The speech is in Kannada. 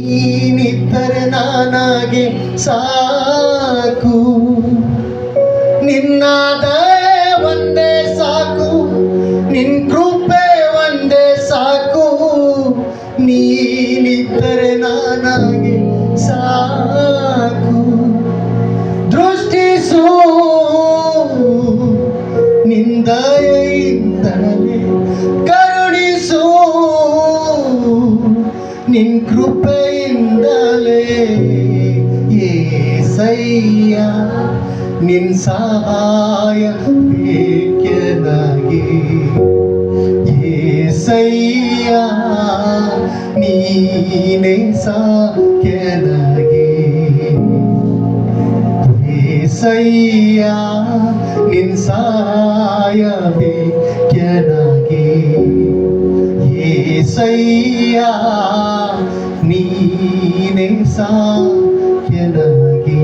ನೀನಿದ್ದರೆ ನನಗೆ ಸಾಕು, ನಿನ್ನ ದಯೆ ಒಂದೇ ಸಾಕು, ನಿನ್ ಕೃಪೆ ಒಂದೇ ಸಾಕು. ನೀನಿದ್ದರೆ ನನಗೆ ಸಾಕು. ದೃಷ್ಟಿಸು ನಿನ್ ದಯೆಯಿಂದಲೇ, ಕರುಣಿಸು ನಿನ್ ಕೃಪೆಯಿಂದಲೇ. యేసయ్య ನಿನ್ ಸಹಾಯ ಬೇಕೆನಗೆ. యేసయ్య ನೀನೇ ಸಾಕೆನಗೆ. యేసయ్య ನಿನ್ ಸಹಾಯ ಬೇಕೆನಗೆ. యేసయ్య ನೀನೇ ಸಾಕೆನಗೆ.